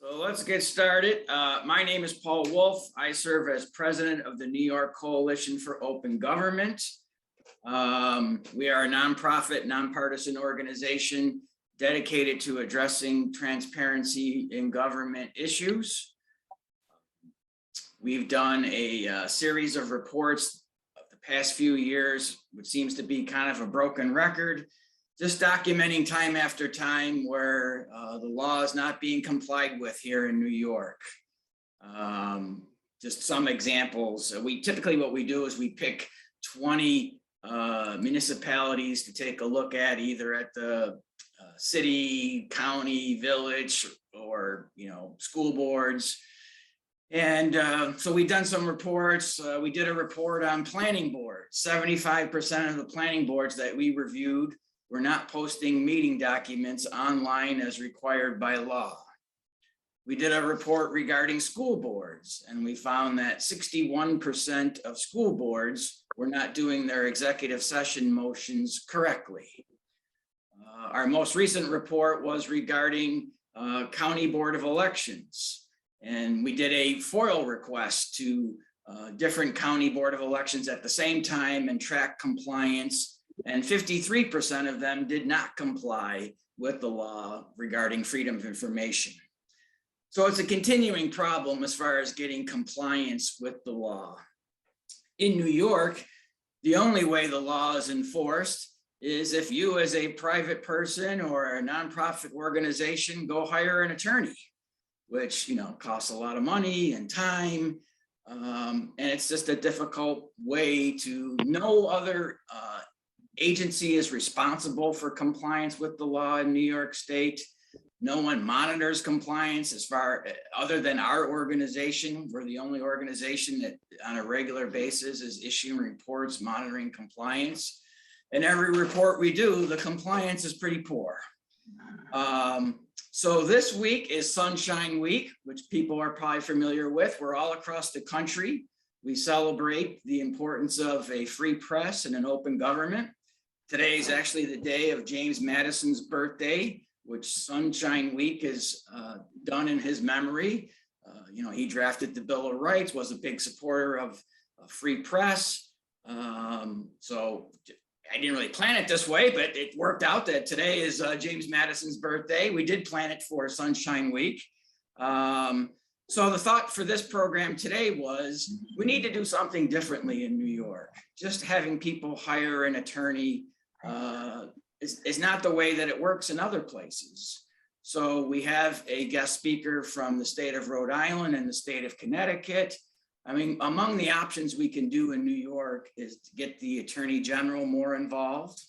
So let's get started. My name is Paul Wolf. I serve as president of the New York Coalition for Open Government. We are a nonprofit, nonpartisan organization dedicated to addressing transparency in government issues. We've done a series of reports of the past few years, which seems to be kind of a broken record, just documenting time after time where the law is not being complied with here in New York. Just some examples. Typically what we do is we pick 20 municipalities to take a look at, either at the city, county, village, or school boards. And so we've done some reports. We did a report on planning boards. 75% of the planning boards that we reviewed were not posting meeting documents online as required by law. We did a report regarding school boards, and we found that 61% of school boards were not doing their executive session motions correctly. Our most recent report was regarding County Board of Elections, and we did a FOIL request to different County Board of Elections at the same time and track compliance. And 53% of them did not comply with the law regarding freedom of information. So it's a continuing problem as far as getting compliance with the law. In New York, the only way the law is enforced is if you, as a private person or a nonprofit organization, go hire an attorney, which costs a lot of money and time. And it's just a difficult way to no other agency is responsible for compliance with the law in New York State. No one monitors compliance other than our organization. We're the only organization that on a regular basis is issuing reports monitoring compliance. And every report we do, the compliance is pretty poor. So this week is Sunshine Week, which people are probably familiar with. We're all across the country. We celebrate the importance of a free press and an open government. Today is actually the day of James Madison's birthday, which Sunshine Week is done in his memory. He drafted the Bill of Rights, was a big supporter of free press. So I didn't really plan it this way, but it worked out that today is James Madison's birthday. We did plan it for Sunshine Week. So the thought for this program today was we need to do something differently in New York. Just having people hire an attorney is not the way that it works in other places. So we have a guest speaker from the state of Rhode Island and the state of Connecticut. I mean, among the options we can do in New York is to get the Attorney General more involved.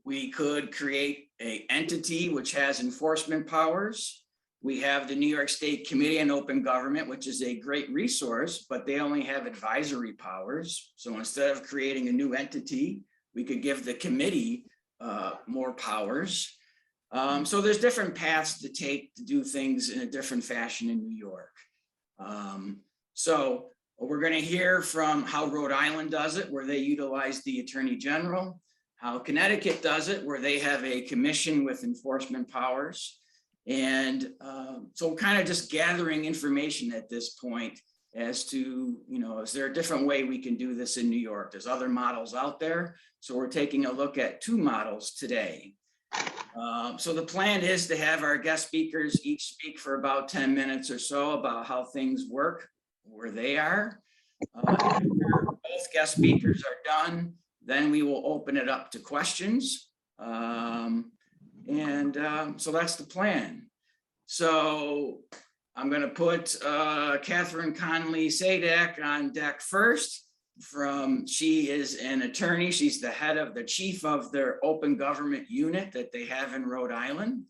We could create an entity which has enforcement powers. We have the New York State Committee on Open Government, which is a great resource, but they only have advisory powers. So instead of creating a new entity, we could give the committee more powers. So there's different paths to take to do things in a different fashion in New York. So we're going to hear from how Rhode Island does it, where they utilize the Attorney General, how Connecticut does it, where they have a commission with enforcement powers. And so kind of just gathering information at this point as to, is there a different way we can do this in New York? There's other models out there. So we're taking a look at two models today. So the plan is to have our guest speakers each speak for about 10 minutes or so about how things work where they are. After both guest speakers are done, then we will open it up to questions. So that's the plan. So I'm going to put Katherine Connolly Sadeck on deck first. She is an attorney. She's the chief of their open government unit that they have in Rhode Island.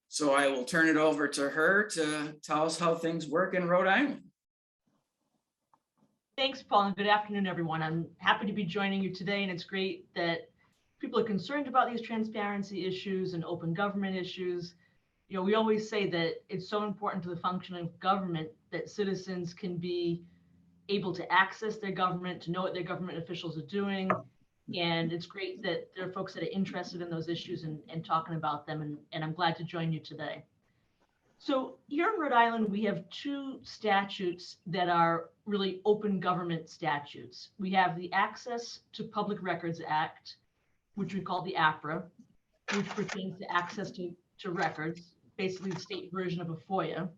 So I will turn it over to her to tell us how things work in Rhode Island. Thanks, Paul, and good afternoon, everyone. I'm happy to be joining you today, and it's great that people are concerned about these transparency issues and open government issues. We always say that it's so important to the function of government that citizens can be able to access their government, to know what their government officials are doing. And it's great that there are folks that are interested in those issues and talking about them. And I'm glad to join you today. So here in Rhode Island, we have two statutes that are really open government statutes. We have the Access to Public Records Act, which we call the APRA, which pertains to access to records, basically the state version of a FOIA.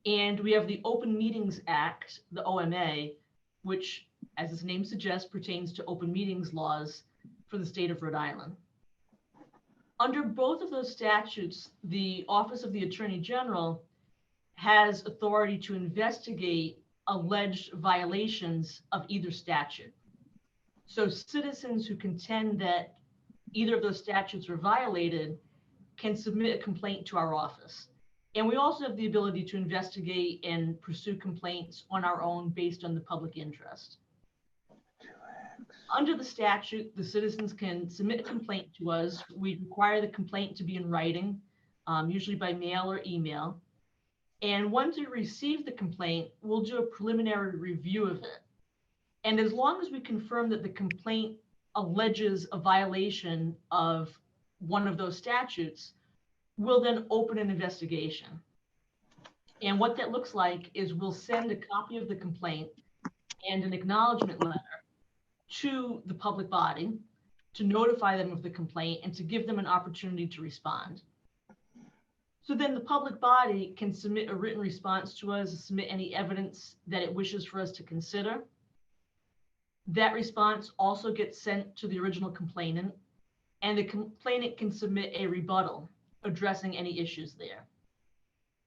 And we have the Open Meetings Act, the OMA, which, as its name suggests, pertains to open meetings laws for the state of Rhode Island. Under both of those statutes, the Office of the Attorney General has authority to investigate alleged violations of either statute. So citizens who contend that either of those statutes were violated can submit a complaint to our office. And we also have the ability to investigate and pursue complaints on our own based on the public interest. Under the statute, the citizens can submit a complaint to us. We require the complaint to be in writing, usually by mail or email. And once we receive the complaint, we'll do a preliminary review of it. And as long as we confirm that the complaint alleges a violation of one of those statutes, we'll then open an investigation. And what that looks like is we'll send a copy of the complaint and an acknowledgement letter to the public body to notify them of the complaint and to give them an opportunity to respond. So then the public body can submit a written response to us, submit any evidence that it wishes for us to consider. That response also gets sent to the original complainant, and the complainant can submit a rebuttal addressing any issues there.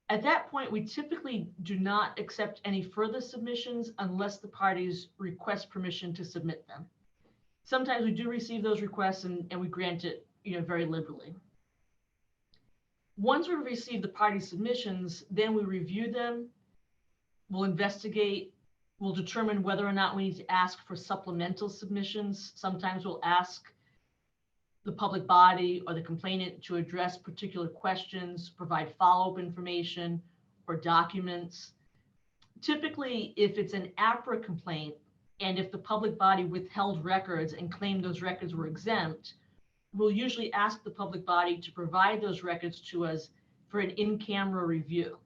At that point, we typically do not accept any further submissions unless the parties request permission to submit them. Sometimes we do receive those requests and we grant it, very liberally. Once we receive the party submissions, then we review them, we'll investigate, we'll determine whether or not we need to ask for supplemental submissions. Sometimes we'll ask the public body or the complainant to address particular questions, provide follow-up information or documents. Typically, if it's an APRA complaint, and if the public body withheld records and claimed those records were exempt, we'll usually ask the public body to provide those records to us for an in-camera review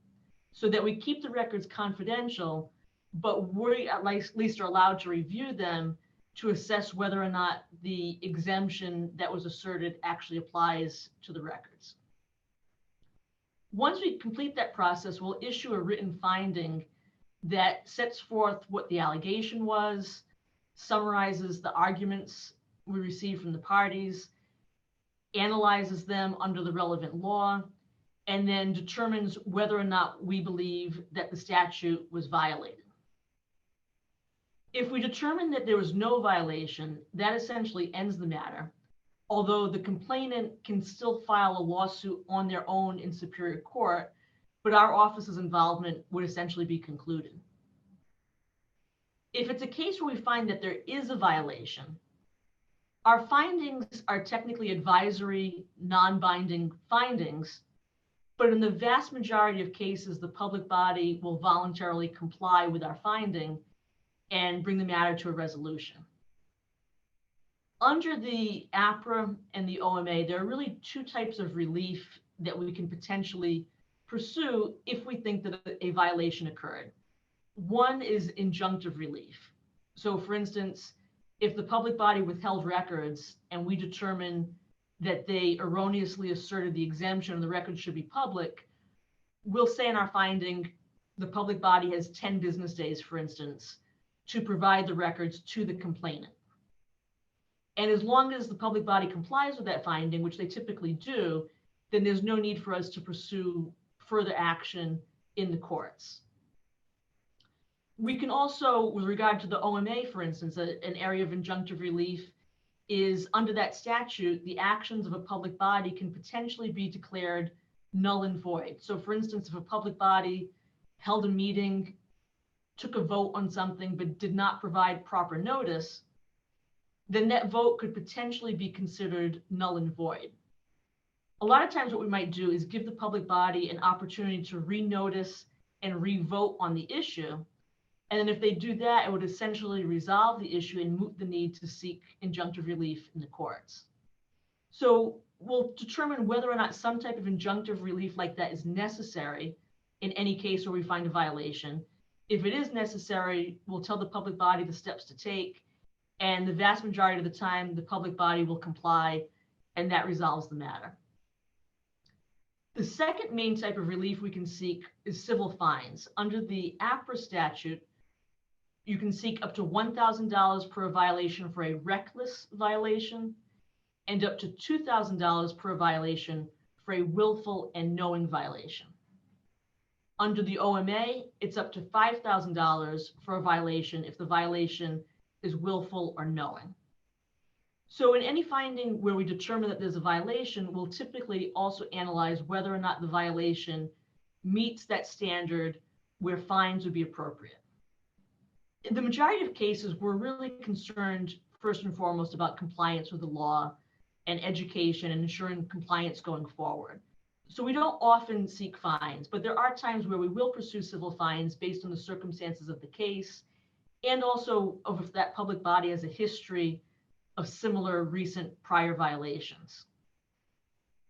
so that we keep the records confidential, but we at least are allowed to review them to assess whether or not the exemption that was asserted actually applies to the records. Once we complete that process, we'll issue a written finding that sets forth what the allegation was, summarizes the arguments we received from the parties, analyzes them under the relevant law, and then determines whether or not we believe that the statute was violated. If we determine that there was no violation, that essentially ends the matter, although the complainant can still file a lawsuit on their own in Superior Court, but our office's involvement would essentially be concluded. If it's a case where we find that there is a violation, our findings are technically advisory, non-binding findings, but in the vast majority of cases, the public body will voluntarily comply with our finding and bring the matter to a resolution. Under the APRA and the OMA, there are really two types of relief that we can potentially pursue if we think that a violation occurred. One is injunctive relief. So for instance, if the public body withheld records and we determine that they erroneously asserted the exemption and the records should be public, we'll say in our finding, the public body has 10 business days, for instance, to provide the records to the complainant. And as long as the public body complies with that finding, which they typically do, then there's no need for us to pursue further action in the courts. We can also, with regard to the OMA, for instance, an area of injunctive relief is under that statute, the actions of a public body can potentially be declared null and void. So for instance, if a public body held a meeting, took a vote on something, but did not provide proper notice, then that vote could potentially be considered null and void. A lot of times what we might do is give the public body an opportunity to re-notice and re-vote on the issue. And then if they do that, it would essentially resolve the issue and moot the need to seek injunctive relief in the courts. So we'll determine whether or not some type of injunctive relief like that is necessary in any case where we find a violation. If it is necessary, we'll tell the public body the steps to take, and the vast majority of the time, the public body will comply, and that resolves the matter. The second main type of relief we can seek is civil fines. Under the APRA statute, you can seek up to $1,000 per violation for a reckless violation, and up to $2,000 per violation for a willful and knowing violation. Under the OMA, it's up to $5,000 for a violation if the violation is willful or knowing. So in any finding where we determine that there's a violation, we'll typically also analyze whether or not the violation meets that standard where fines would be appropriate. In the majority of cases, we're really concerned first and foremost about compliance with the law and education and ensuring compliance going forward. So we don't often seek fines, but there are times where we will pursue civil fines based on the circumstances of the case, and also if that public body has a history of similar recent prior violations.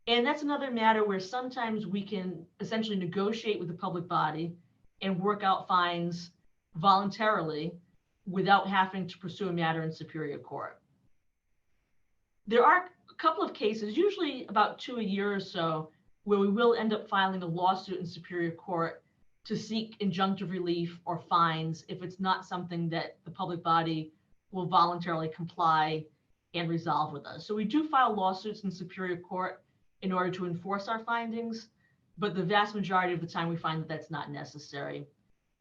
And that's another matter where sometimes we can essentially negotiate with the public body and work out fines voluntarily without having to pursue a matter in Superior Court. There are a couple of cases, usually about 2 a year or so, where we will end up filing a lawsuit in Superior Court to seek injunctive relief or fines if it's not something that the public body will voluntarily comply and resolve with us. So we do file lawsuits in Superior Court in order to enforce our findings, but the vast majority of the time we find that that's not necessary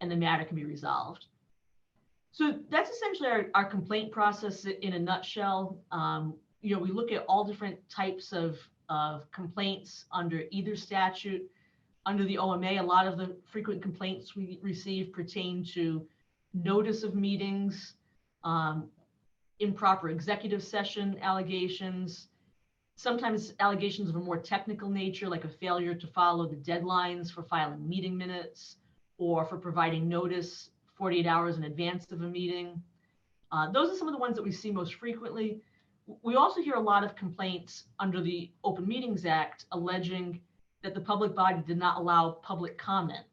and the matter can be resolved. So that's essentially our complaint process in a nutshell. We look at all different types of complaints under either statute. Under the OMA, a lot of the frequent complaints we receive pertain to notice of meetings, improper executive session allegations, sometimes allegations of a more technical nature, like a failure to follow the deadlines for filing meeting minutes or for providing notice 48 hours in advance of a meeting. Those are some of the ones that we see most frequently. We also hear a lot of complaints under the Open Meetings Act alleging that the public body did not allow public comment.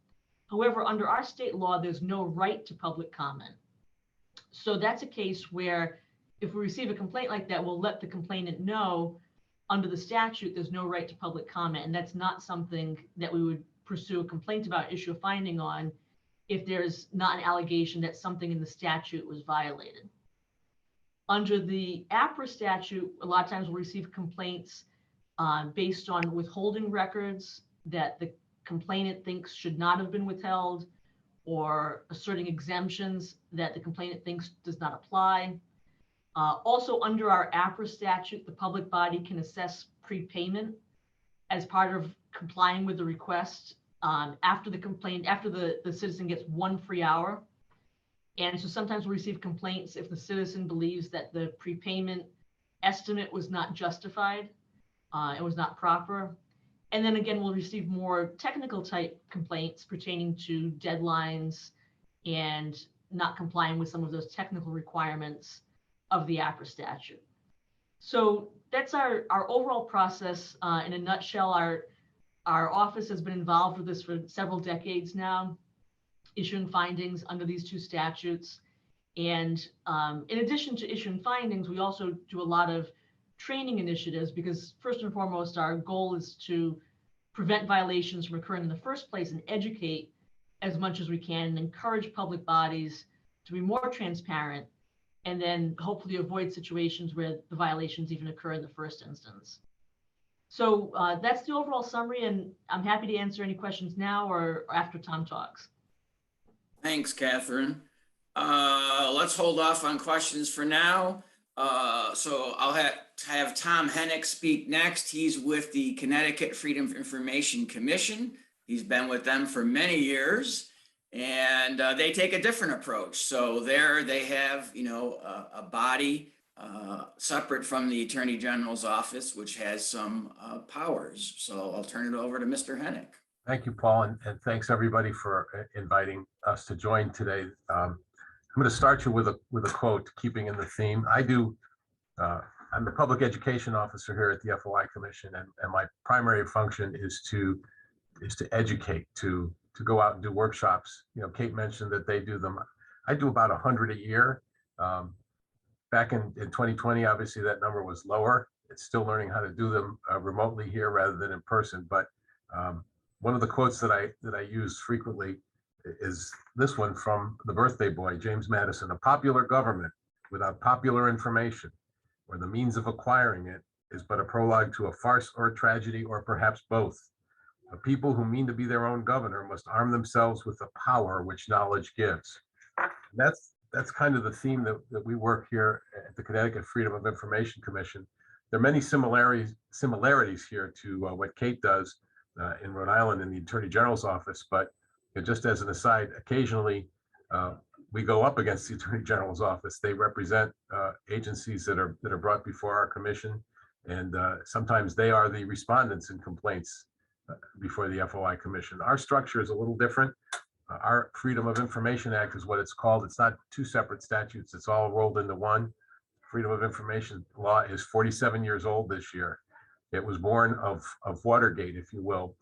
However, under our state law, there's no right to public comment. So that's a case where if we receive a complaint like that, we'll let the complainant know under the statute there's no right to public comment, and that's not something that we would pursue a complaint about, issue a finding on, if there's not an allegation that something in the statute was violated. Under the APRA statute, a lot of times we'll receive complaints based on withholding records that the complainant thinks should not have been withheld, or asserting exemptions that the complainant thinks does not apply. Also under our APRA statute, the public body can assess prepayment as part of complying with the request after the citizen gets 1 free hour. And so sometimes we'll receive complaints if the citizen believes that the prepayment estimate was not justified, it was not proper. And then again, we'll receive more technical type complaints pertaining to deadlines and not complying with some of those technical requirements of the APRA statute. So that's our overall process in a nutshell. Our office has been involved with this for several decades now, issuing findings under these 2 statutes. And in addition to issuing findings, we also do a lot of training initiatives, because first and foremost, our goal is to prevent violations from occurring in the first place and educate as much as we can and encourage public bodies to be more transparent, and then hopefully avoid situations where the violations even occur in the first instance. So that's the overall summary, and I'm happy to answer any questions now or after Tom talks. Thanks, Catherine. Let's hold off on questions for now. So I'll have Tom Hennick speak next. He's with the Connecticut Freedom of Information Commission. He's been with them for many years, and they take a different approach. So there they have, a body separate from the Attorney General's office, which has some powers. So I'll turn it over to Mr. Hennick. Thank you, Paul, and thanks everybody for inviting us to join today. I'm going to start you with a quote, keeping in the theme. I do I'm the public education officer here at the FOI Commission, and my primary function is to educate, to go out and do workshops. You know, Kate mentioned that they do them. I do about 100 a year. Back in 2020, obviously that number was lower. It's still learning how to do them remotely here rather than in person. But one of the quotes that I use frequently is this one from the birthday boy, James Madison: "A popular government without popular information, where the means of acquiring it is but a prologue to a farce or a tragedy, or perhaps both. A people who mean to be their own governor must arm themselves with the power which knowledge gives." That's kind of the theme that we work here at the Connecticut Freedom of Information Commission. There are many similarities here to what Kate does in Rhode Island in the Attorney General's office. But just as an aside, occasionally we go up against the Attorney General's office. They represent agencies that are brought before our commission, and sometimes they are the respondents in complaints before the FOI Commission. Our structure is a little different. Our Freedom of Information Act is what it's called. It's not two separate statutes. It's all rolled into one. Freedom of Information law is 47 years old this year. It was born of Watergate, if you will,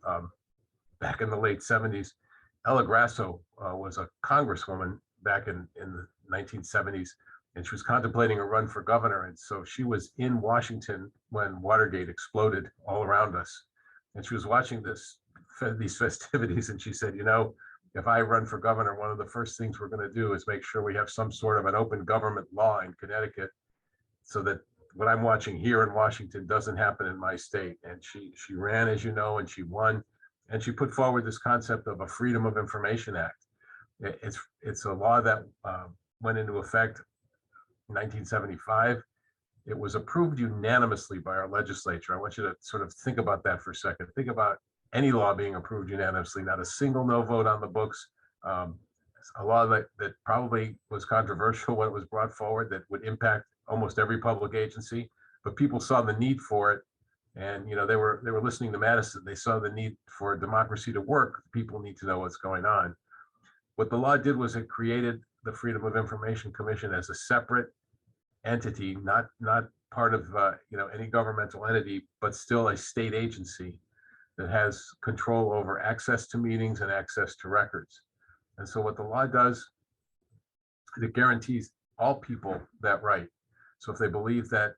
back in the late 70s. Ella Grasso was a congresswoman back in the 1970s, and she was contemplating a run for governor. And so she was in Washington when Watergate exploded all around us. And she was watching these festivities, and she said, you know, if I run for governor, one of the first things we're going to do is make sure we have some sort of an open government law in Connecticut, so that what I'm watching here in Washington doesn't happen in my state. And she ran, as you know, and she won. And she put forward this concept of a Freedom of Information Act. It's a law that went into effect in 1975. It was approved unanimously by our legislature. I want you to sort of think about that for a second. Think about any law being approved unanimously, not a single no vote on the books. A law that probably was controversial when it was brought forward, that would impact almost every public agency, but people saw the need for it. And, you know, they were listening to Madison. They saw the need for democracy to work. People need to know what's going on. What the law did was it created the Freedom of Information Commission as a separate entity, not part of any governmental entity, but still a state agency that has control over access to meetings and access to records. And so what the law does, it guarantees all people that right. So if they believe that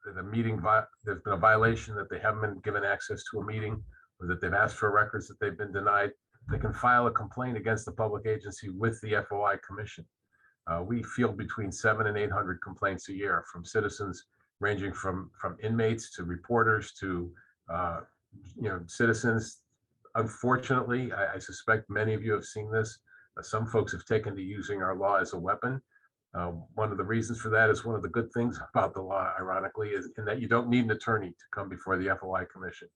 the meeting, there's been a violation, that they haven't been given access to a meeting, or that they've asked for records that they've been denied, they can file a complaint against the public agency with the FOI Commission. We field between 700 and 800 complaints a year from citizens, ranging from inmates to reporters to citizens. Unfortunately, I suspect many of you have seen this. Some folks have taken to using our law as a weapon. One of the reasons for that is one of the good things about the law, ironically, is in that you don't need an attorney to come before the FOI Commission.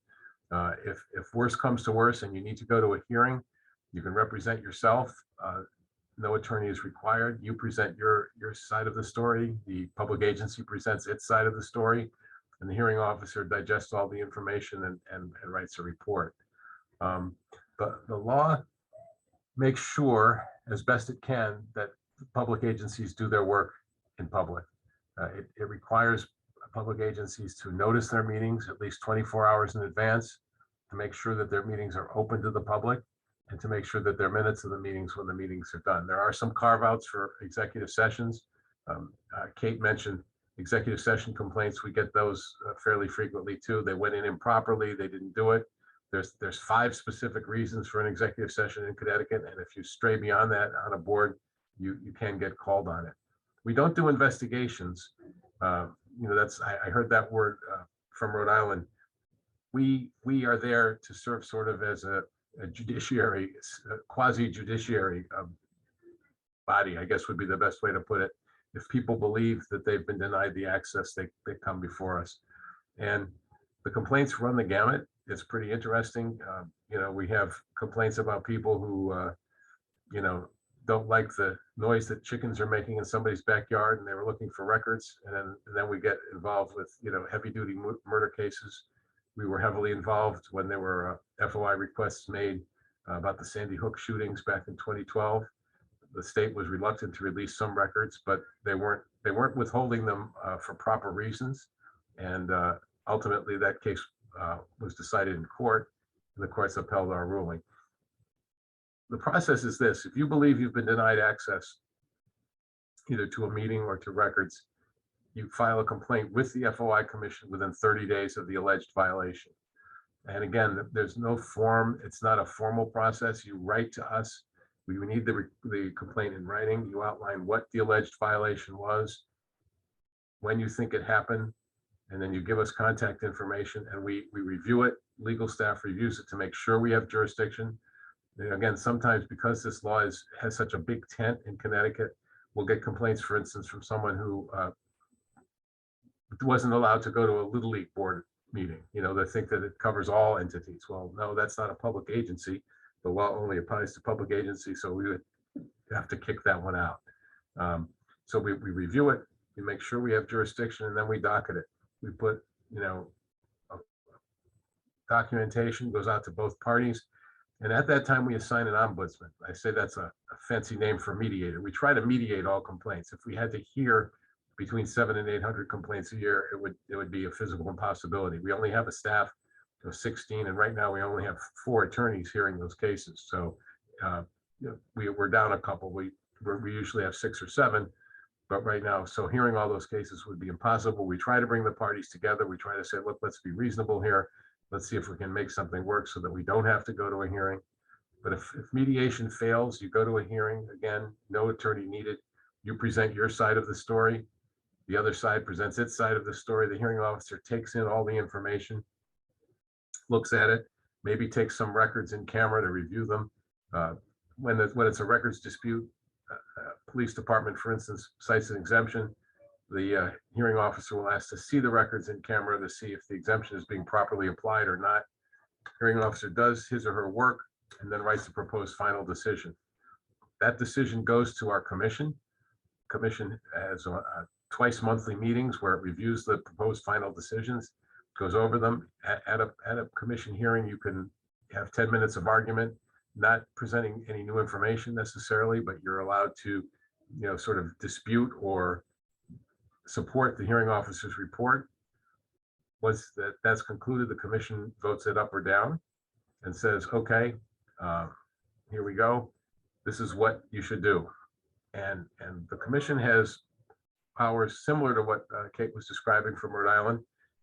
If worse comes to worse and you need to go to a hearing, you can represent yourself. No attorney is required. You present your side of the story. The public agency presents its side of the story, and the hearing officer digests all the information and writes a report. But the law makes sure, as best it can, that public agencies do their work in public. It requires public agencies to notice their meetings at least 24 hours in advance, to make sure that their meetings are open to the public, and to make sure that there are minutes of the meetings when the meetings are done. There are some carve-outs for executive sessions. Kate mentioned executive session complaints. We get those fairly frequently too. They went in improperly, they didn't do it. There's 5 specific reasons for an executive session in Connecticut, and if you stray beyond that on a board, you can get called on it. We don't do investigations. I heard that word from Rhode Island. We are there to serve sort of as a judiciary, quasi-judiciary body, I guess would be the best way to put it. If people believe that they've been denied the access, they come before us. And the complaints run the gamut. It's pretty interesting. We have complaints about people who, don't like the noise that chickens are making in somebody's backyard, and they were looking for records. And then we get involved with, heavy duty murder cases. We were heavily involved when there were FOI requests made about the Sandy Hook shootings back in 2012. the state was reluctant to release some records, but they weren't withholding them for proper reasons. And ultimately, that case was decided in court, and the courts upheld our ruling. The process is this: if you believe you've been denied access either to a meeting or to records, you file a complaint with the FOI Commission within 30 days of the alleged violation. And again, there's no form. It's not a formal process. You write to us. We need the complaint in writing. You outline what the alleged violation was, when you think it happened, and then you give us contact information, and we review it. Legal staff reviews it to make sure we have jurisdiction. And again, sometimes because this law has such a big tent in Connecticut, we'll get complaints, for instance, from someone who wasn't allowed to go to a Little League board meeting. You know, they think that it covers all entities. Well, no, that's not a public agency. The law only applies to public agencies, so we would have to kick that one out. So we review it, we make sure we have jurisdiction, and then we docket it. We put, you know, documentation goes out to both parties. And at that time, we assign an ombudsman. I say that's a fancy name for mediator. We try to mediate all complaints. If we had to hear between 700 and 800 complaints a year, it would be a physical impossibility. We only have a staff of 16, and right now we only have 4 attorneys hearing those cases. So you know, we're down a couple. We usually have 6 or 7, but right now, so hearing all those cases would be impossible. We try to bring the parties together. We try to say, look, let's be reasonable here. Let's see if we can make something work so that we don't have to go to a hearing. But if mediation fails, you go to a hearing. Again, no attorney needed. You present your side of the story. The other side presents its side of the story. The hearing officer takes in all the information, looks at it, maybe takes some records in camera to review them. When it's a records dispute, police department, for instance, cites an exemption. The hearing officer will ask to see the records in camera to see if the exemption is being properly applied or not. Hearing officer does his or her work and then writes a proposed final decision. That decision goes to our commission. Commission has twice monthly meetings where it reviews the proposed final decisions, goes over them. At a commission hearing, you can have 10 minutes of argument, not presenting any new information necessarily, but you're allowed to, you know, sort of dispute or support the hearing officer's report. Once that's concluded, the commission votes it up or down and says, okay, here we go. This is what you should do. And the commission has powers similar to what Kate was describing from Rhode Island.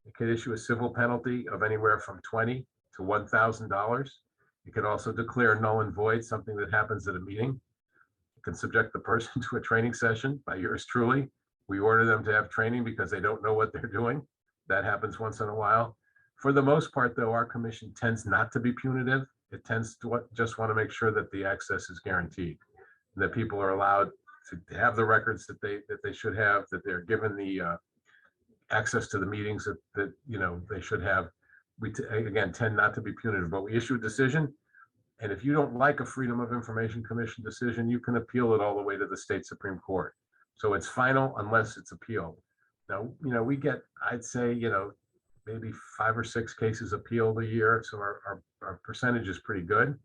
It could issue a civil penalty of anywhere from $20 to $1,000. It can also declare null and void something that happens at a meeting. It can subject the person to a training session by yours truly. We order them to have training because they don't know what they're doing. That happens once in a while. For the most part, though, our commission tends not to be punitive. It tends to just want to make sure that the access is guaranteed, that people are allowed to have the records that they should have, that they're given the access to the meetings that you know they should have. We again tend not to be punitive, but we issue a decision. And if you don't like a Freedom of Information Commission decision, you can appeal it all the way to the state Supreme Court. So it's final unless it's appealed. Now, you know, we get, I'd say, you know, maybe 5 or 6 cases appealed a year. So our percentage is pretty good.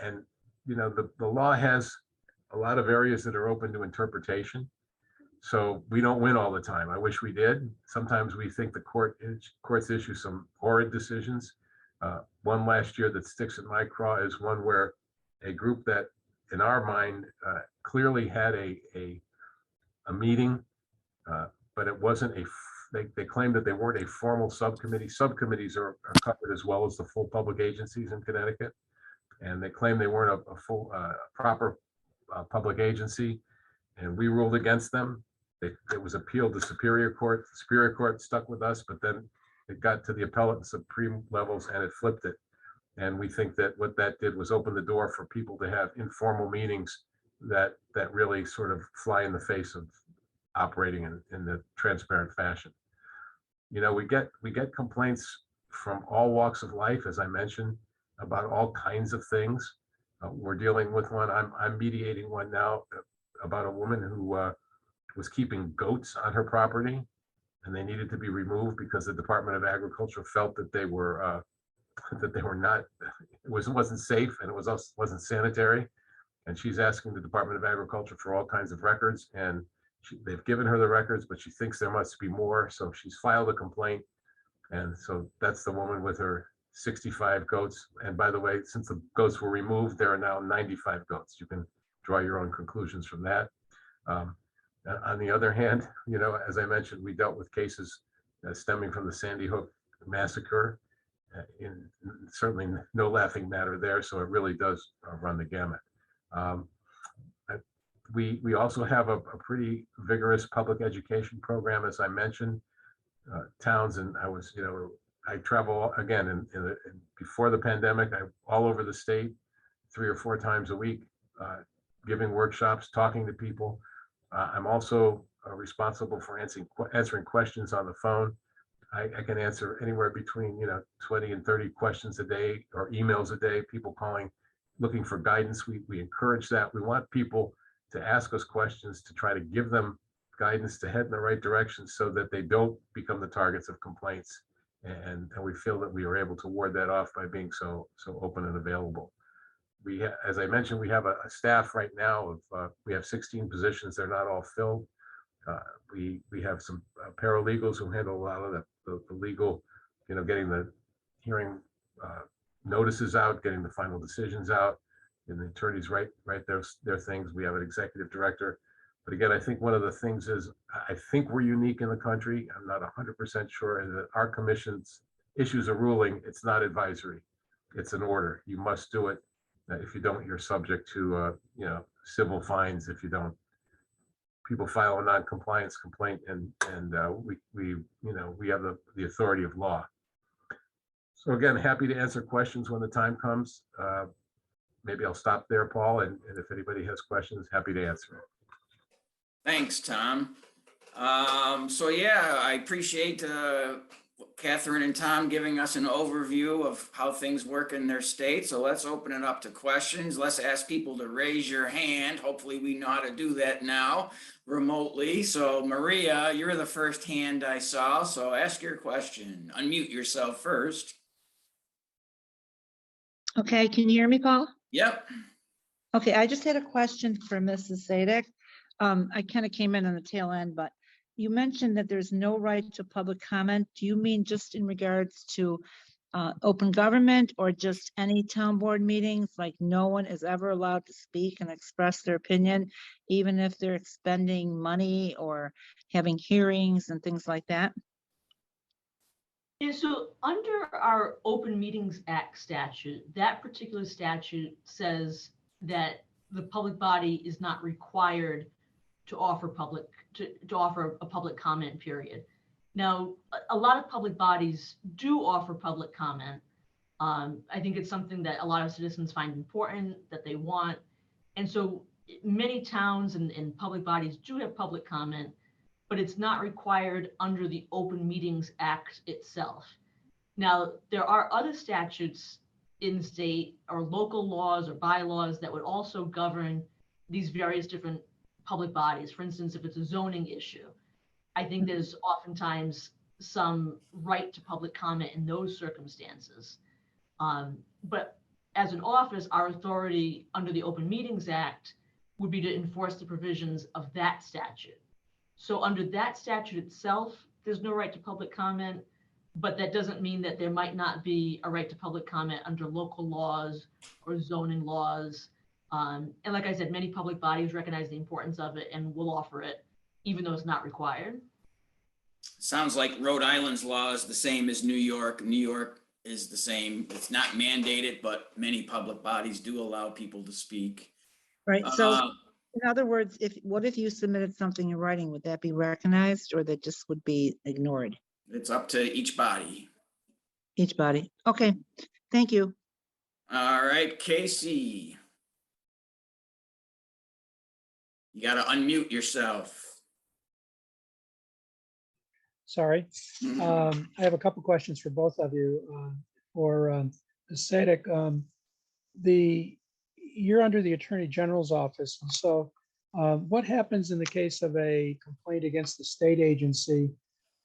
And, you know, the law has a lot of areas that are open to interpretation. So we don't win all the time. I wish we did. Sometimes we think the courts issue some horrid decisions. One last year that sticks in my craw is one where a group that, in our mind, clearly had a meeting, but it wasn't they claimed that they weren't a formal subcommittee. Subcommittees are covered as well as the full public agencies in Connecticut. And they claimed they weren't a full, proper public agency. And we ruled against them. It was appealed to Superior Court. The Superior Court stuck with us, but then it got to the appellate and Supreme levels and it flipped it. And we think that what that did was open the door for people to have informal meetings that really sort of fly in the face of operating in the transparent fashion. You know, we get complaints from all walks of life, as I mentioned, about all kinds of things. We're dealing with one. I'm mediating one now about a woman who was keeping goats on her property, and they needed to be removed because the Department of Agriculture felt that they were not. It wasn't safe, and it wasn't sanitary. and she's asking the Department of Agriculture for all kinds of records, and they've given her the records, but she thinks there must be more, so she's filed a complaint. And so that's the woman with her 65 goats. And by the way, since the goats were removed, there are now 95 goats. You can draw your own conclusions from that. On the other hand, as I mentioned, we dealt with cases stemming from the Sandy Hook massacre. In certainly no laughing matter there, so it really does run the gamut. We also have a pretty vigorous public education program, as I mentioned. Towns, and I travel again before the pandemic, all over the state 3 or 4 times a week, giving workshops, talking to people. I'm also responsible for answering questions on the phone. I can answer anywhere between 20 and 30 questions a day or emails a day, people calling, looking for guidance. We encourage that. We want people to ask us questions to try to give them guidance to head in the right direction so that they don't become the targets of complaints. And we feel that we are able to ward that off by being so open and available. As I mentioned, we have a staff right now of, we have 16 positions. They're not all filled. We have some paralegals who handle a lot of the legal, getting the hearing notices out, getting the final decisions out, and the attorneys write their things. We have an executive director. But again, I think one of the things is, I think we're unique in the country. I'm not 100% sure that our commission's issues a ruling. It's not advisory. It's an order. You must do it. If you don't, you're subject to civil fines if you don't. People file a non-compliance complaint, and we have the authority of law. So again, happy to answer questions when the time comes. Maybe I'll stop there, Paul, and if anybody has questions, happy to answer it. Thanks, Tom. So yeah, I appreciate Katherine and Tom giving us an overview of how things work in their state. So let's open it up to questions. Let's ask people to raise your hand. Hopefully we know how to do that now remotely. So Maria, you're the first hand I saw. So ask your question. Unmute yourself first. Okay, can you hear me, Paul? Yep. Okay, I just had a question for Mrs. Sadeck. I kind of came in on the tail end, but you mentioned that there's no right to public comment. Do you mean just in regards to open government, or just any town board meetings? Like no one is ever allowed to speak and express their opinion, even if they're expending money or having hearings and things like that? Yeah, so under our Open Meetings Act statute, that particular statute says that the public body is not required to offer a public comment period. Now, a lot of public bodies do offer public comment. I think it's something that a lot of citizens find important, that they want. And so many towns and public bodies do have public comment, but it's not required under the Open Meetings Act itself. Now, there are other statutes in the state or local laws or bylaws that would also govern these various different public bodies. For instance, if it's a zoning issue, I think there's oftentimes some right to public comment in those circumstances. But as an office, our authority under the Open Meetings Act would be to enforce the provisions of that statute. So under that statute itself, there's no right to public comment, but that doesn't mean that there might not be a right to public comment under local laws or zoning laws. And like I said, many public bodies recognize the importance of it and will offer it, even though it's not required. Sounds like Rhode Island's law is the same as New York. New York is the same. It's not mandated, but many public bodies do allow people to speak. Right. So in other words, what if you submitted something in writing? Would that be recognized, or that just would be ignored? It's up to each body. Each body. Okay. Thank you. All right, Casey. You got to unmute yourself. Sorry. I have a couple questions for both of you. For Ms. Sadeck, you're under the Attorney General's office. And so what happens in the case of a complaint against the state agency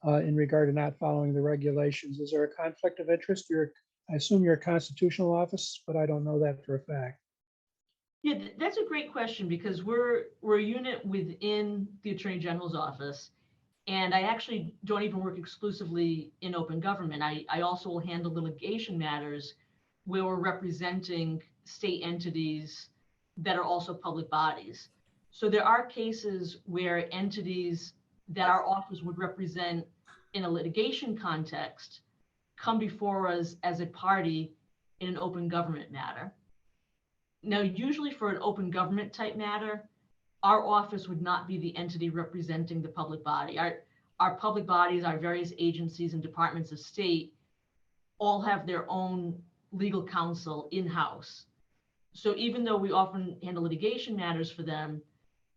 in regard to not following the regulations? Is there a conflict of interest? I assume you're a constitutional office, but I don't know that for a fact. Yeah, that's a great question because we're a unit within the Attorney General's office. And I actually don't even work exclusively in open government. I also will handle litigation matters where we're representing state entities that are also public bodies. So there are cases where entities that our office would represent in a litigation context come before us as a party in an open government matter. Now, usually for an open government type matter, our office would not be the entity representing the public body. Our public bodies, our various agencies and departments of state all have their own legal counsel in-house. So even though we often handle litigation matters for them,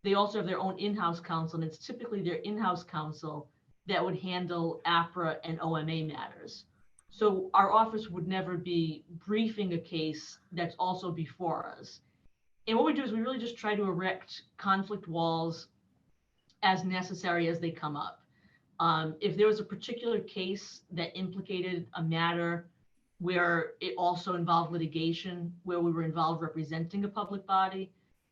they also have their own in-house counsel, and it's typically their in-house counsel that would handle APRA and OMA matters. So our office would never be briefing a case that's also before us. And what we do is we really just try to erect conflict walls as necessary as they come up. If there was a particular case that implicated a matter where it also involved litigation, where we were involved representing a public body,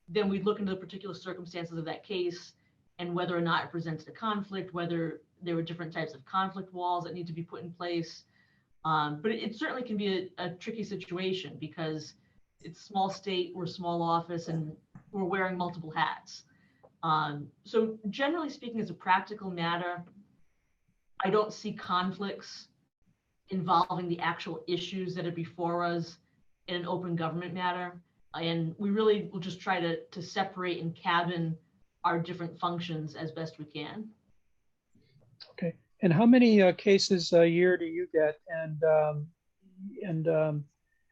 then we'd look into the particular circumstances of that case and whether or not it presented a conflict, whether there were different types of conflict walls that need to be put in place. But it certainly can be a tricky situation because it's small state, we're a small office, and we're wearing multiple hats. So generally speaking, as a practical matter, I don't see conflicts involving the actual issues that are before us in an open government matter. And we really will just try to separate and cabin our different functions as best we can. Okay. And how many cases a year do you get?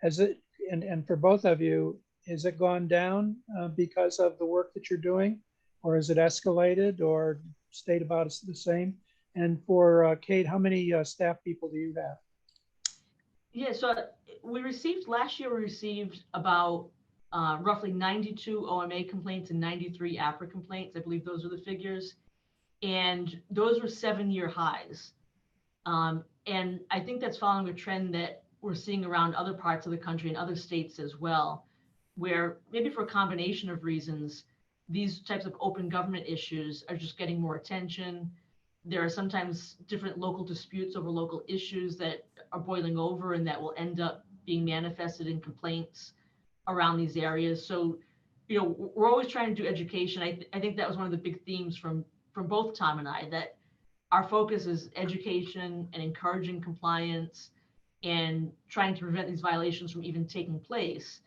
Has it, and for both of you, has it gone down because of the work that you're doing, or has it escalated or stayed about the same? And for Kate, how many staff people do you have? Yeah, so last year we received about roughly 92 OMA complaints and 93 APRA complaints. I believe those are the figures. And those were 7-year highs. And I think that's following a trend that we're seeing around other parts of the country and other states as well, where maybe for a combination of reasons, these types of open government issues are just getting more attention. There are sometimes different local disputes over local issues that are boiling over and that will end up being manifested in complaints around these areas. So, you know, we're always trying to do education. I think that was one of the big themes from both Tom and I, that our focus is education and encouraging compliance and trying to prevent these violations from even taking place.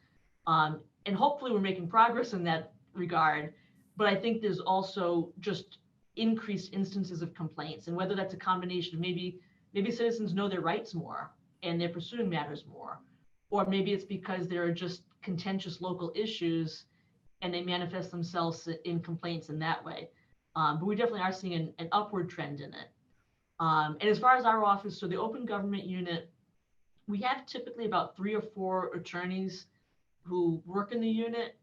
And hopefully we're making progress in that regard. But I think there's also just increased instances of complaints, and whether that's a combination of maybe citizens know their rights more and they're pursuing matters more, or maybe it's because there are just contentious local issues and they manifest themselves in complaints in that way. But we definitely are seeing an upward trend in it. And as far as our office, so the open government unit, we have typically about 3 or 4 attorneys who work in the unit.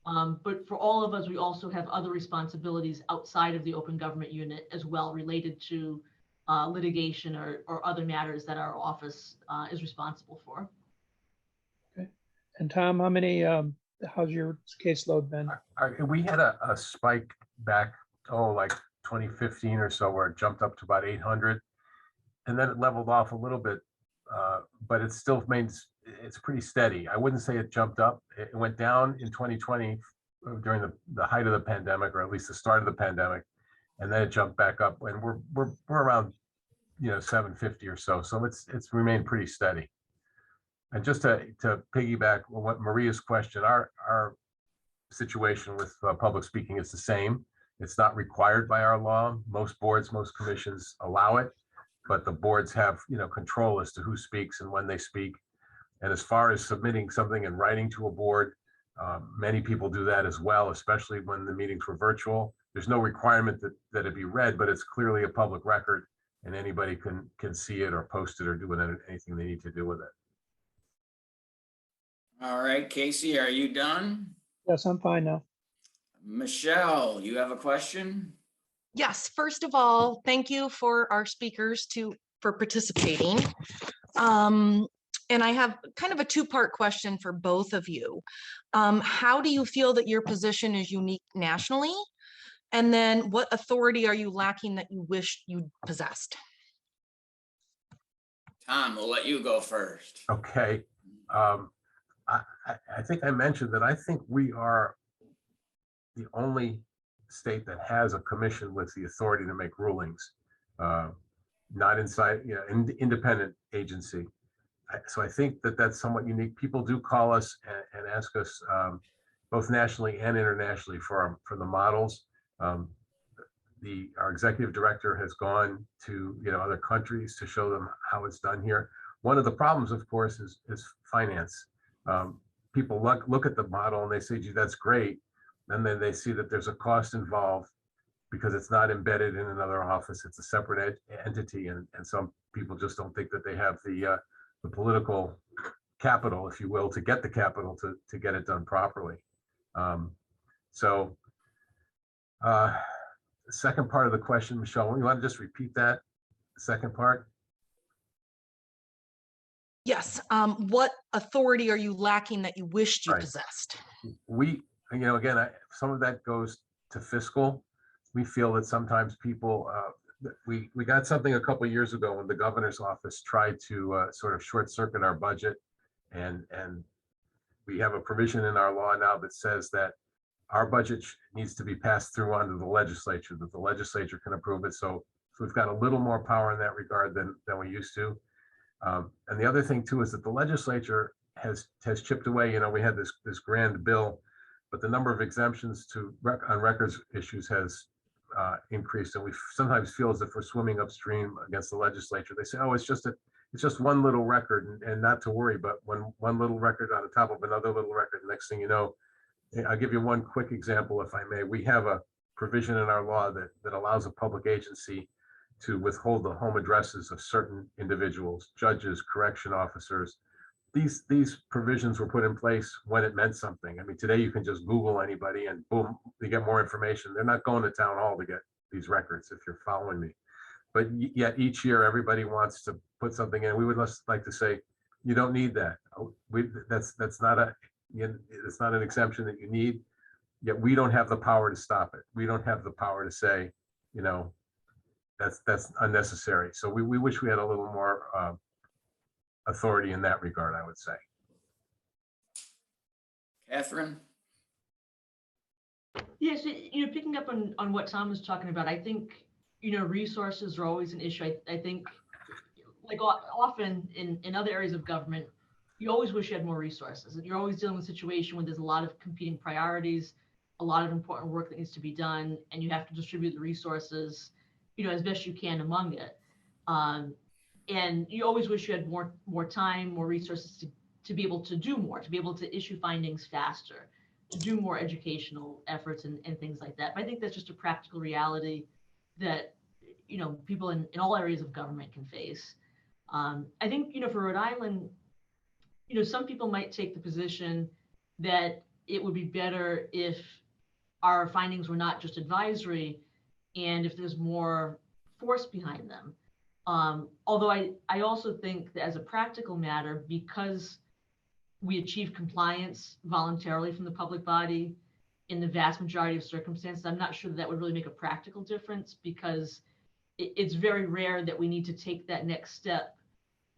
But for all of us, we also have other responsibilities outside of the open government unit as well, related to litigation or other matters that our office is responsible for. Okay. And Tom, how many, how's your caseload been? We had a spike back, like 2015 or so, where it jumped up to about 800, and then it leveled off a little bit, but it still remains, it's pretty steady. I wouldn't say it jumped up. It went down in 2020 during the height of the pandemic, or at least the start of the pandemic, and then it jumped back up, and we're around 750 or so. So it's remained pretty steady. And just to piggyback on what Maria's question, our situation with public speaking is the same. It's not required by our law. Most boards, most commissions allow it, but the boards have control as to who speaks and when they speak. And as far as submitting something in writing to a board, many people do that as well, especially when the meetings were virtual. There's no requirement that it be read, but it's clearly a public record, and anybody can see it or post it or do anything they need to do with it. All right, Casey, are you done? Yes, I'm fine now. Michelle, you have a question? Yes, first of all, thank you for our speakers for participating. And I have kind of a two-part question for both of you. How do you feel that your position is unique nationally? And then what authority are you lacking that you wish you possessed? Tom, we'll let you go first. Okay. I think I mentioned that I think we are the only state that has a commission with the authority to make rulings, not inside, independent agency. So I think that that's somewhat unique. People do call us and ask us both nationally and internationally for the models. Our executive director has gone to other countries to show them how it's done here. One of the problems, of course, is finance. People look at the model and they say, gee, that's great. And then they see that there's a cost involved because it's not embedded in another office. It's a separate entity. And some people just don't think that they have the political capital, if you will, to get the capital to get it done properly. The second part of the question, Michelle, you want to just repeat that second part? Yes. What authority are you lacking that you wished you Right. possessed? We, again, some of that goes to fiscal. We feel that sometimes people, we got something a couple of years ago when the governor's office tried to sort of short circuit our budget. And we have a provision in our law now that says that our budget needs to be passed through onto the legislature, that the legislature can approve it. So we've got a little more power in that regard than we used to. And the other thing too is that the legislature has chipped away. We had this grand bill, but the number of exemptions on records issues has increased, and we sometimes feel as if we're swimming upstream against the legislature. They say, oh, it's just one little record, and not to worry. But when one little record on the top of another little record, the next thing you know, I'll give you one quick example, if I may. We have a provision in our law that allows a public agency to withhold the home addresses of certain individuals, judges, correction officers. These provisions were put in place when it meant something. I mean, today you can just Google anybody and boom, you get more information. They're not going to town hall to get these records, if you're following me. But yet each year everybody wants to put something in. We would just like to say, you don't need that. That's not an exemption that you need. Yet we don't have the power to stop it. We don't have the power to say, that's unnecessary. So we wish we had a little more authority in that regard, I would say. Katherine? Yes, picking up on what Tom was talking about, I think, resources are always an issue. I think, like often in other areas of government, you always wish you had more resources. And you're always dealing with a situation where there's a lot of competing priorities, a lot of important work that needs to be done, and you have to distribute the resources, as best you can among it. And you always wish you had more time, more resources to be able to do more, to be able to issue findings faster, to do more educational efforts and things like that. But I think that's just a practical reality that, people in all areas of government can face. I think, for Rhode Island, some people might take the position that it would be better if our findings were not just advisory and if there's more force behind them. Although I also think that as a practical matter, because we achieve compliance voluntarily from the public body in the vast majority of circumstances, I'm not sure that would really make a practical difference, because it's very rare that we need to take that next step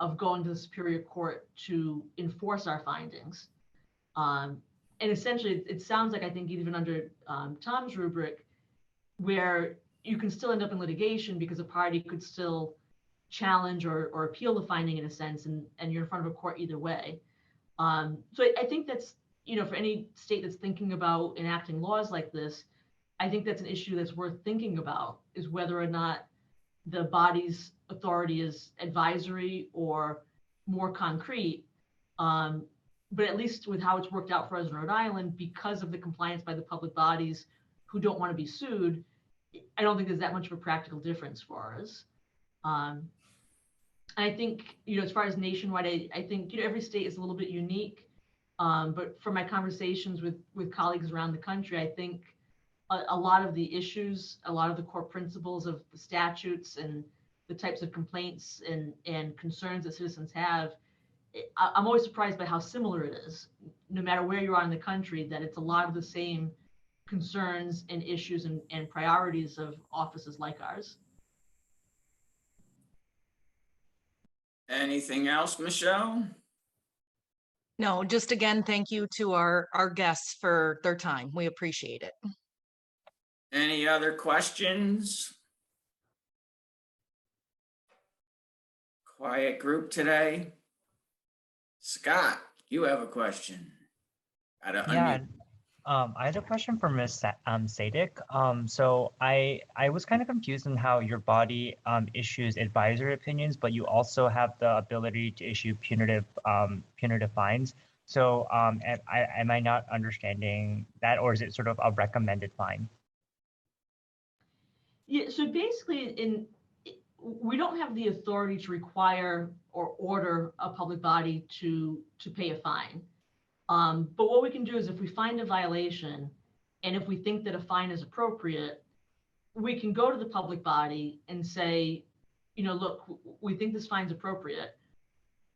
of going to the Superior Court to enforce our findings. And essentially, it sounds like, I think even under Tom's rubric, where you can still end up in litigation because a party could still challenge or appeal the finding in a sense, and you're in front of a court either way. So I think that's, for any state that's thinking about enacting laws like this, I think that's an issue that's worth thinking about, is whether or not the body's authority is advisory or more concrete. But at least with how it's worked out for us in Rhode Island, because of the compliance by the public bodies who don't want to be sued, I don't think there's that much of a practical difference for us. I think, as far as nationwide, I think, every state is a little bit unique. But from my conversations with colleagues around the country, I think a lot of the issues, a lot of the core principles of the statutes and the types of complaints and concerns that citizens have, I'm always surprised by how similar it is, no matter where you are in the country, that it's a lot of the same concerns and issues and priorities of offices like ours. Anything else, Michelle? No, just again, thank you to our guests for their time. We appreciate it. Any other questions? Quiet group today. Scott, you have a question. Gotta Yeah, unmute. I had a question for Ms. Sadeck. So I was kind of confused on how your body issues advisory opinions, but you also have the ability to issue punitive fines. So am I not understanding that, or is it sort of a recommended fine? Yeah, so basically we don't have the authority to require or order a public body to pay a fine. But what we can do is if we find a violation and if we think that a fine is appropriate, we can go to the public body and say, look, we think this fine's appropriate.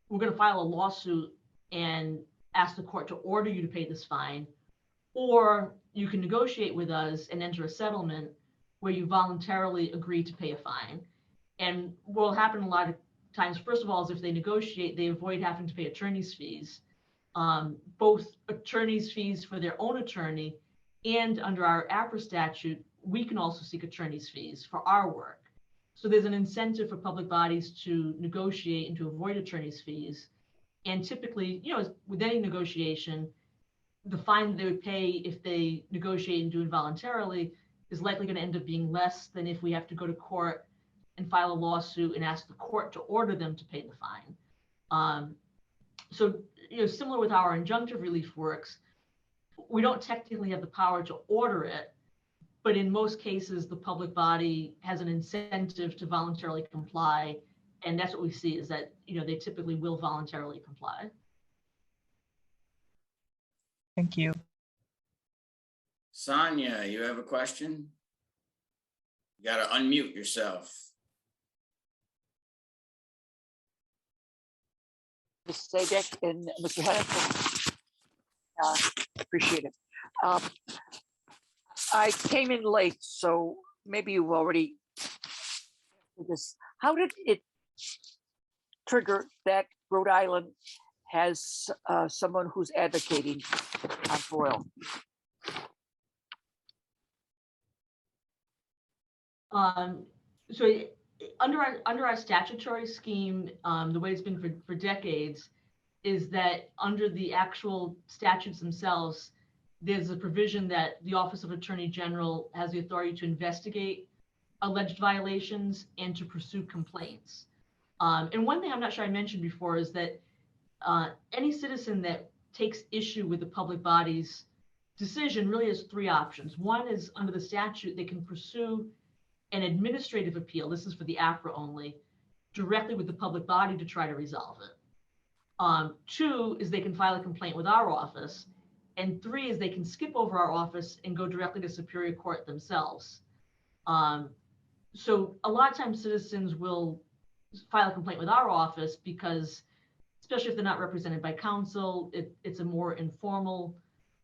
We're going to file a lawsuit and ask the court to order you to pay this fine, or you can negotiate with us and enter a settlement where you voluntarily agree to pay a fine. And what will happen a lot of times, first of all, is if they negotiate, they avoid having to pay attorney's fees. Both attorney's fees for their own attorney, and under our APRA statute, we can also seek attorney's fees for our work. So there's an incentive for public bodies to negotiate and to avoid attorney's fees. And typically, with any negotiation, the fine they would pay if they negotiate and do it voluntarily is likely going to end up being less than if we have to go to court and file a lawsuit and ask the court to order them to pay the fine. So, similar with how our injunctive relief works, we don't technically have the power to order it, but in most cases, the public body has an incentive to voluntarily comply. And that's what we see is that, they typically will voluntarily comply. Thank you. Sonia, you have a question? You gotta unmute yourself. Ms. Sadeck and Mr. Hennig, appreciate it. I came in late, so maybe you've already this. How did it trigger that Rhode Island has someone who's advocating on foil? So under our statutory scheme, the way it's been for decades is that under the actual statutes themselves, there's a provision that the Office of Attorney General has the authority to investigate alleged violations and to pursue complaints. And one thing I'm not sure I mentioned before is that any citizen that takes issue with the public body's decision really has three options. One is under the statute, they can pursue an administrative appeal, this is for the APRA only, directly with the public body to try to resolve it. Two is they can file a complaint with our office. And three is they can skip over our office and go directly to Superior Court themselves. So a lot of times citizens will file a complaint with our office because, especially if they're not represented by counsel, it's a more informal,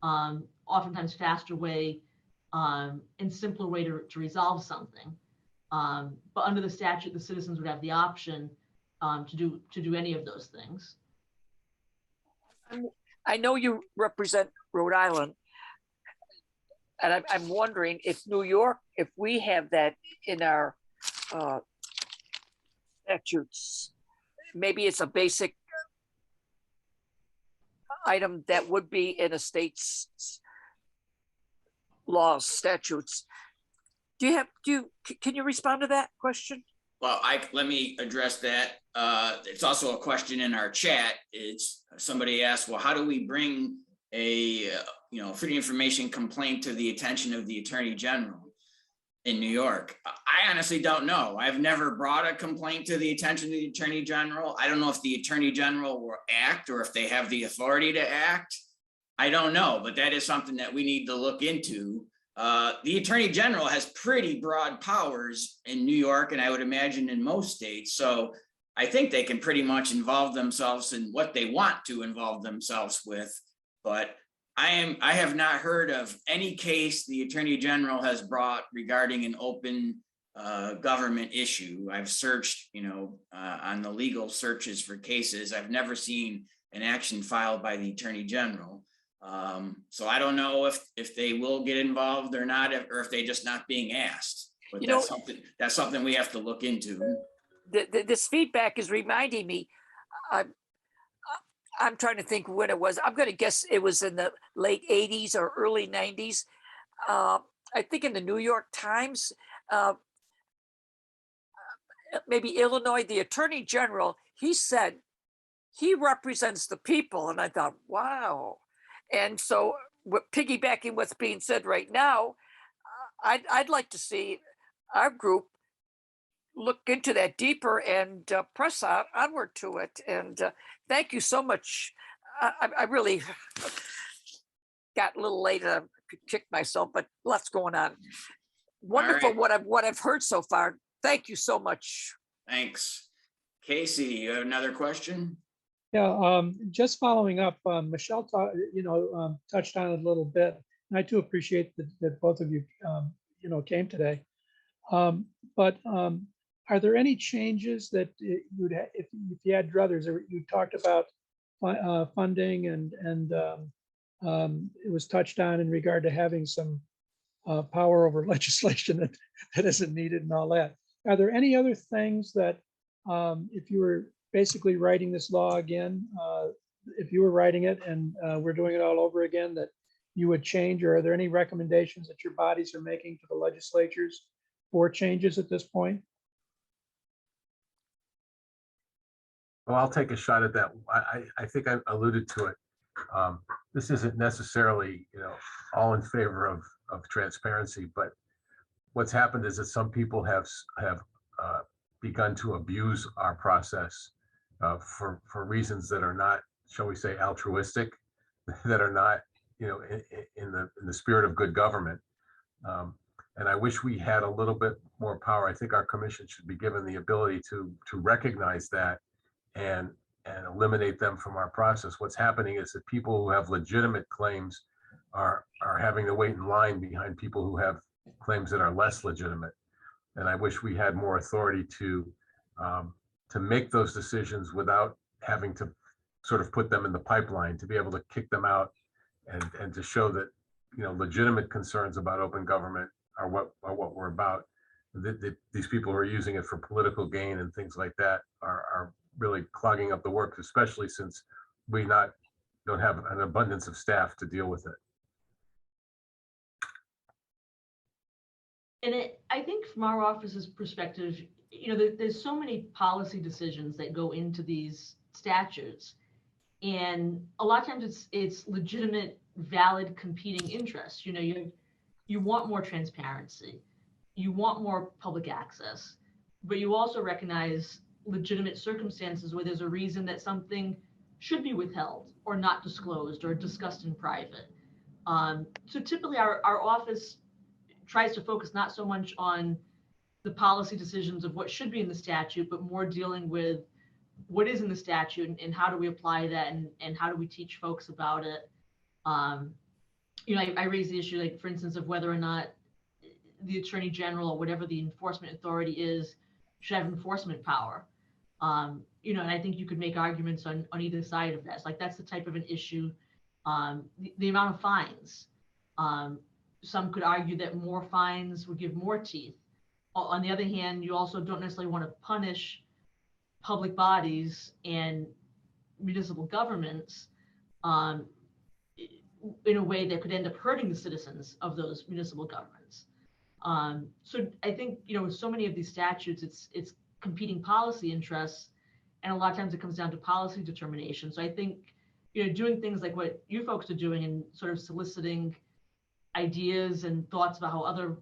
oftentimes faster way and simpler way to resolve something. But under the statute, the citizens would have the option to do any of those things. I know you represent Rhode Island, and I'm wondering if New York, if we have that in our statutes, maybe it's a basic item that would be in a state's laws, statutes. Can you respond to that question? Well, let me address that. It's also a question in our chat. It's somebody asked, well, how do we bring a freedom of information complaint to the attention of the Attorney General in New York? I honestly don't know. I've never brought a complaint to the attention of the Attorney General. I don't know if the Attorney General will act or if they have the authority to act. I don't know, but that is something that we need to look into. The Attorney General has pretty broad powers in New York, and I would imagine in most states. So I think they can pretty much involve themselves in what they want to involve themselves with. But I have not heard of any case the Attorney General has brought regarding an open government issue. I've searched, on the legal searches for cases. I've never seen an action filed by the Attorney General. So I don't know if they will get involved or not, or if they're just not being asked. But that's something we have to look into. This feedback is reminding me. I'm trying to think when it was. I'm going to guess it was in the late 80s or early 90s. I think in the New York Times, maybe Illinois, the Attorney General, he said he represents the people. And I thought, wow. And so piggybacking what's being said right now, I'd like to see our group look into that deeper and press onward to it. And thank you so much. I really got a little late. I could kick myself, but lots going on. Wonderful. Right. What I've heard so far. Thank you so much. Thanks. Casey, you have another question? Yeah, just following up, Michelle touched on it a little bit. And I too appreciate that both of you, came today. But are there any changes that you'd if you had druthers? You talked about funding and it was touched on in regard to having some power over legislation that isn't needed and all that. Are there any other things that if you were basically writing this law again, if you were writing it and we're doing it all over again, that you would change? Or are there any recommendations that your bodies are making to the legislatures for changes at this point? Well, I'll take a shot at that. I think I alluded to it. This isn't necessarily, all in favor of transparency, but what's happened is that some people have begun to abuse our process for reasons that are not, shall we say, altruistic, that are not, in the spirit of good government. And I wish we had a little bit more power. I think our commission should be given the ability to recognize that and eliminate them from our process. What's happening is that people who have legitimate claims are having to wait in line behind people who have claims that are less legitimate. And I wish we had more authority to make those decisions without having to sort of put them in the pipeline, to be able to kick them out and to show that, legitimate concerns about open government are what we're about. These people who are using it for political gain and things like that are really clogging up the work, especially since we don't have an abundance of staff to deal with it. And I think from our office's perspective, there's so many policy decisions that go into these statutes. And a lot of times it's legitimate, valid, competing interests. You want more transparency, you want more public access, but you also recognize legitimate circumstances where there's a reason that something should be withheld or not disclosed or discussed in private. So typically our office tries to focus not so much on the policy decisions of what should be in the statute, but more dealing with what is in the statute and how do we apply that and how do we teach folks about it. I raise the issue, like, for instance, of whether or not the Attorney General or whatever the enforcement authority is should have enforcement power. And I think you could make arguments on either side of that. Like, that's the type of an issue. The amount of fines. Some could argue that more fines would give more teeth. On the other hand, you also don't necessarily want to punish public bodies and municipal governments in a way that could end up hurting the citizens of those municipal governments. So I think, with so many of these statutes, it's competing policy interests, and a lot of times it comes down to policy determination. So I think, doing things like what you folks are doing and sort of soliciting ideas and thoughts about how other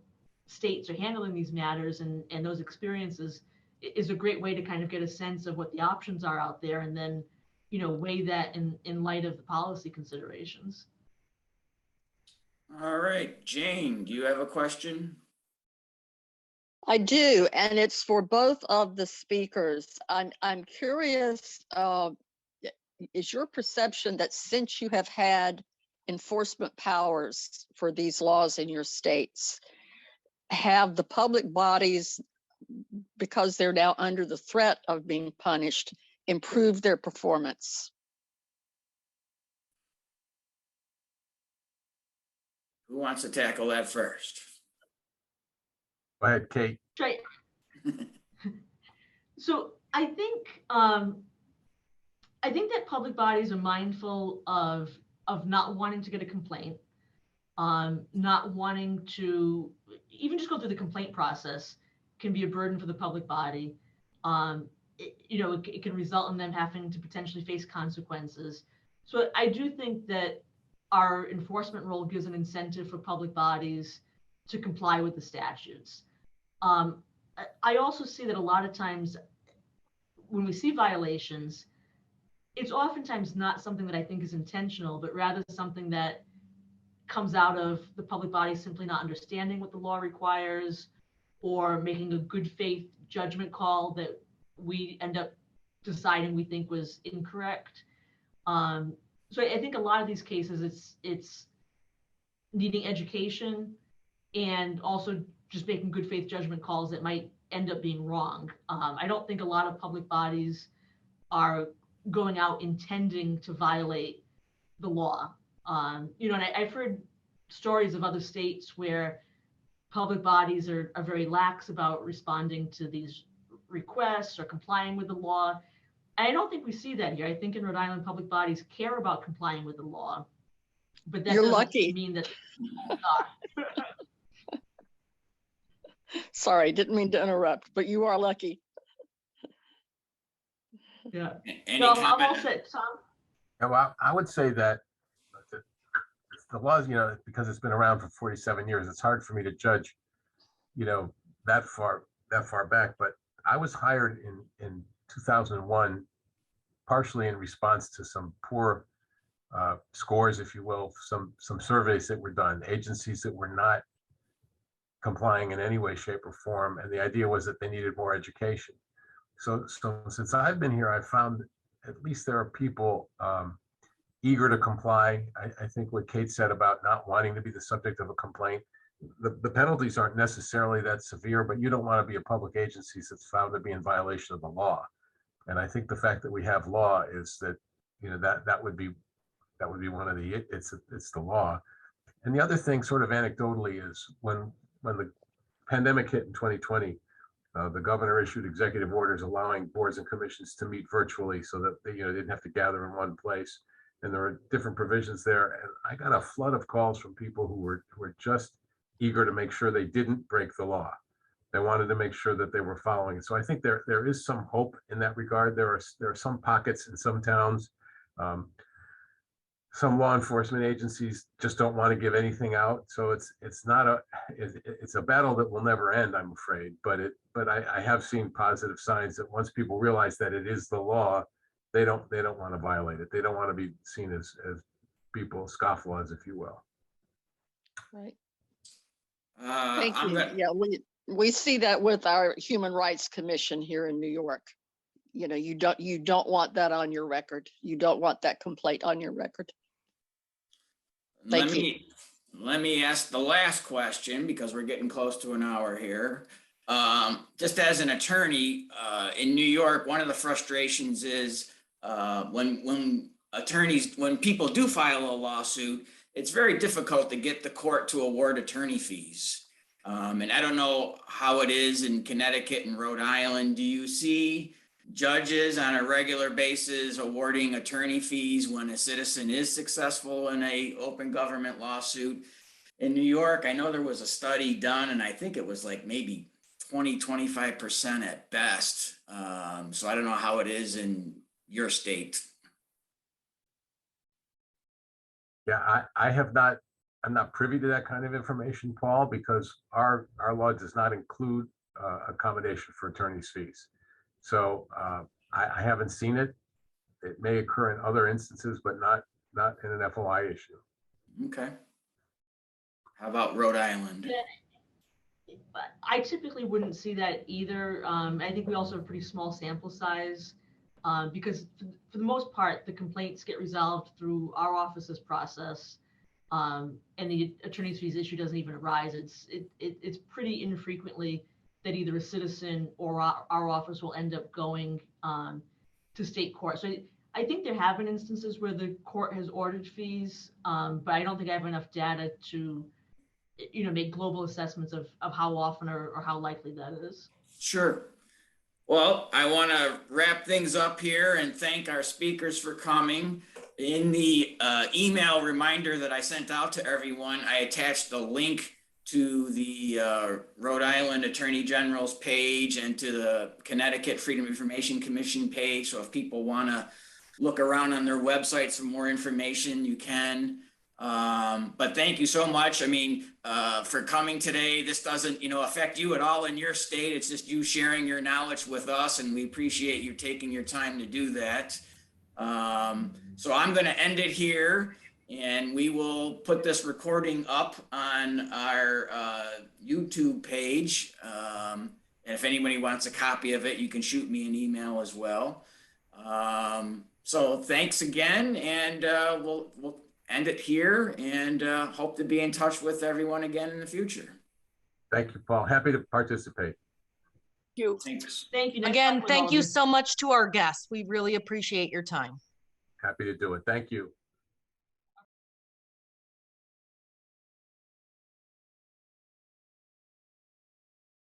states are handling these matters and those experiences is a great way to kind of get a sense of what the options are out there, and then, weigh that in light of the policy considerations. All right, Jane, do you have a question? I do, and it's for both of the speakers. I'm curious, is your perception that since you have had enforcement powers for these laws in your states, have the public bodies, because they're now under the threat of being punished, improved their performance? Who wants to tackle that first? Go ahead, Kate. Right. So I think that public bodies are mindful of not wanting to get a complaint, not wanting to even just go through the complaint process can be a burden for the public body. It can result in them having to potentially face consequences. So I do think that our enforcement role gives an incentive for public bodies to comply with the statutes. I also see that a lot of times when we see violations, it's oftentimes not something that I think is intentional, but rather something that comes out of the public body simply not understanding what the law requires, or making a good faith judgment call that we end up deciding we think was incorrect. So I think a lot of these cases, it's needing education and also just making good faith judgment calls that might end up being wrong. I don't think a lot of public bodies are going out intending to violate the law. And I've heard stories of other states where public bodies are very lax about responding to these requests or complying with the law. And I don't think we see that here. I think in Rhode Island, public bodies care about complying with the law, but that You're doesn't lucky. mean that Sorry, didn't mean to interrupt, but you are lucky. yeah. Any No, I'm all comment? set, Tom. Yeah, well, I would say that the laws, because it's been around for 47 years, it's hard for me to judge, that far back. But I was hired in 2001, partially in response to some poor scores, if you will, some surveys that were done, agencies that were not complying in any way, shape, or form. And the idea was that they needed more education. So since I've been here, I've found at least there are people eager to comply. I think what Kate said about not wanting to be the subject of a complaint, the penalties aren't necessarily that severe, but you don't want to be a public agency that's found to be in violation of the law. And I think the fact that we have law is that, that would be one of the, it's the law. And the other thing, sort of anecdotally, is when the pandemic hit in 2020, the governor issued executive orders allowing boards and commissions to meet virtually so that they didn't have to gather in one place. And there were different provisions there. And I got a flood of calls from people who were just eager to make sure they didn't break the law. They wanted to make sure that they were following it. So I think there is some hope in that regard. There are some pockets in some towns. Some law enforcement agencies just don't want to give anything out. So it's a battle that will never end, I'm afraid. But I have seen positive signs that once people realize that it is the law, they don't want to violate it. They don't want to be seen as people scofflaws, if you will. Right. Thank you. Yeah, we see that with our Human Rights Commission here in New York. You don't want that on your record. You don't want that complaint on your record. Thank you. Let me ask the last question, because we're getting close to an hour here. Just as an attorney in New York, one of the frustrations is when people do file a lawsuit, it's very difficult to get the court to award attorney fees. And I don't know how it is in Connecticut and Rhode Island. Do you see judges on a regular basis awarding attorney fees when a citizen is successful in an open government lawsuit? In New York, I know there was a study done, and I think it was like maybe 20-25% at best. So I don't know how it is in your state. Yeah, I'm not privy to that kind of information, Paul, because our law does not include accommodation for attorney's fees. So I haven't seen it. It may occur in other instances, but not in an FOI issue. Okay. How about Rhode Island? But I typically wouldn't see that either. I think we also have a pretty small sample size because for the most part, the complaints get resolved through our office's process, and the attorney's fees issue doesn't even arise. It's pretty infrequently that either a citizen or our office will end up going to state court. So I think there have been instances where the court has ordered fees, but I don't think I have enough data to, make global assessments of how often or how likely that is. Sure. Well, I want to wrap things up here and thank our speakers for coming. In the email reminder that I sent out to everyone, I attached the link to the Rhode Island Attorney General's page and to the Connecticut Freedom of Information Commission page. So if people want to look around on their websites for more information, you can. But thank you so much. I mean, for coming today. This doesn't, affect you at all in your state. It's just you sharing your knowledge with us, and we appreciate you taking your time to do that. So I'm going to end it here, and we will put this recording up on our YouTube page. And if anybody wants a copy of it, you can shoot me an email as well. So thanks again, and we'll end it here, and hope to be in touch with everyone again in the future. Thank you, Paul. Happy to participate. You. Thanks. Thank you. Nice Again, talking with all thank of you so much to our guests. We really appreciate your time. Happy to do it. Thank you.